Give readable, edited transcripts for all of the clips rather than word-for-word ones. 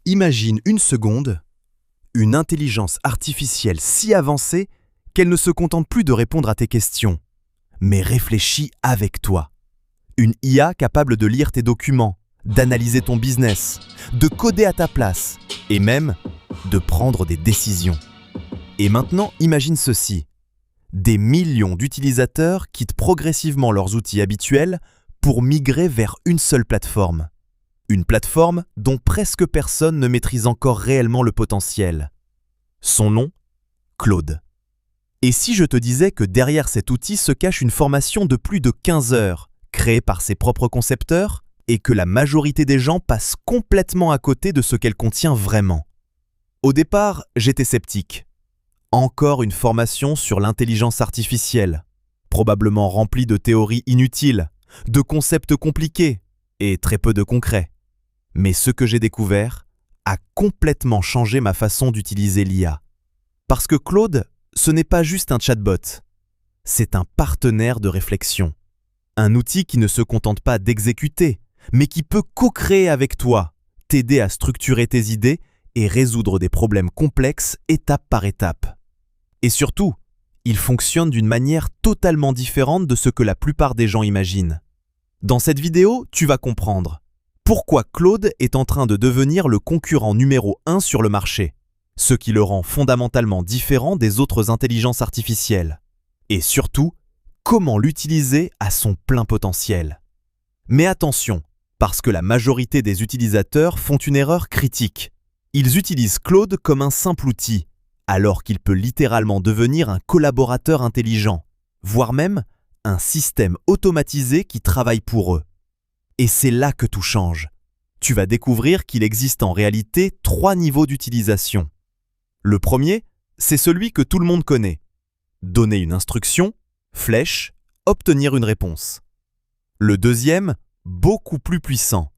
Imagine une seconde, une intelligence artificielle si avancée qu'elle ne se contente plus de répondre à tes questions, mais réfléchit avec toi. Une IA capable de lire tes documents, d'analyser ton business, de coder à ta place et même de prendre des décisions. Et maintenant, imagine ceci. Des millions d'utilisateurs quittent progressivement leurs outils habituels pour migrer vers une seule plateforme. Une plateforme dont presque personne ne maîtrise encore réellement le potentiel. Son nom, Claude. Et si je te disais que derrière cet outil se cache une formation de plus de 15 heures, créée par ses propres concepteurs, et que la majorité des gens passent complètement à côté de ce qu'elle contient vraiment? Au départ, j'étais sceptique. Encore une formation sur l'intelligence artificielle, probablement remplie de théories inutiles, de concepts compliqués et très peu de concret. Mais ce que j'ai découvert a complètement changé ma façon d'utiliser l'IA. Parce que Claude, ce n'est pas juste un chatbot, c'est un partenaire de réflexion. Un outil qui ne se contente pas d'exécuter, mais qui peut co-créer avec toi, t'aider à structurer tes idées et résoudre des problèmes complexes étape par étape. Et surtout, il fonctionne d'une manière totalement différente de ce que la plupart des gens imaginent. Dans cette vidéo, tu vas comprendre pourquoi Claude est en train de devenir le concurrent numéro 1 sur le marché, ce qui le rend fondamentalement différent des autres intelligences artificielles, et surtout, comment l'utiliser à son plein potentiel. Mais attention, parce que la majorité des utilisateurs font une erreur critique. Ils utilisent Claude comme un simple outil, alors qu'il peut littéralement devenir un collaborateur intelligent, voire même un système automatisé qui travaille pour eux. Et c'est là que tout change. Tu vas découvrir qu'il existe en réalité 3 niveaux d'utilisation. Le premier, c'est celui que tout le monde connaît. Donner une instruction, flèche, obtenir une réponse. Le deuxième, beaucoup plus puissant.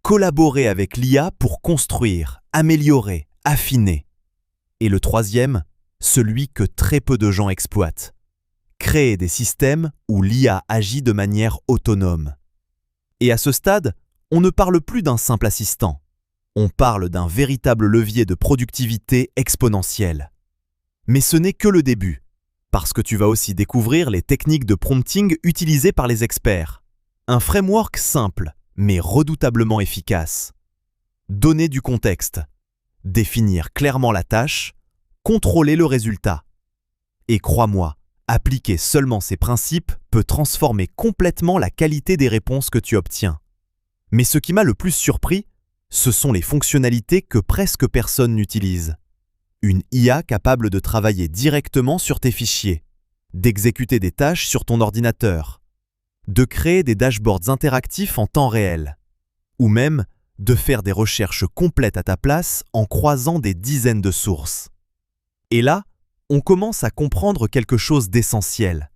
Collaborer avec l'IA pour construire, améliorer, affiner. Et le troisième, celui que très peu de gens exploitent. Créer des systèmes où l'IA agit de manière autonome. Et à ce stade, on ne parle plus d'un simple assistant. On parle d'un véritable levier de productivité exponentielle. Mais ce n'est que le début, parce que tu vas aussi découvrir les techniques de prompting utilisées par les experts. Un framework simple, mais redoutablement efficace. Donner du contexte, définir clairement la tâche, contrôler le résultat. Et crois-moi, appliquer seulement ces principes peut transformer complètement la qualité des réponses que tu obtiens. Mais ce qui m'a le plus surpris, ce sont les fonctionnalités que presque personne n'utilise. Une IA capable de travailler directement sur tes fichiers, d'exécuter des tâches sur ton ordinateur, de créer des dashboards interactifs en temps réel, ou même de faire des recherches complètes à ta place en croisant des dizaines de sources. Et là, on commence à comprendre quelque chose d'essentiel.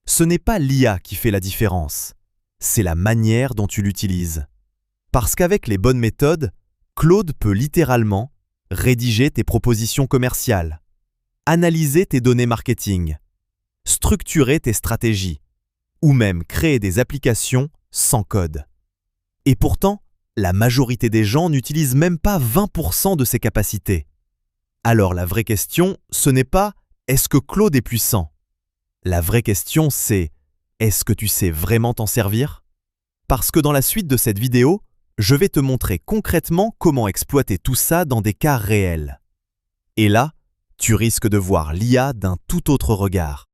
Ce n'est pas l'IA qui fait la différence, c'est la manière dont tu l'utilises. Parce qu'avec les bonnes méthodes, Claude peut littéralement rédiger tes propositions commerciales, analyser tes données marketing, structurer tes stratégies, ou même créer des applications sans code. Et pourtant, la majorité des gens n'utilisent même pas 20% de ses capacités. Alors la vraie question, ce n'est pas « est-ce que Claude est puissant ?» La vraie question, c'est « est-ce que tu sais vraiment t'en servir ?» Parce que dans la suite de cette vidéo, je vais te montrer concrètement comment exploiter tout ça dans des cas réels. Et là, tu risques de voir l'IA d'un tout autre regard.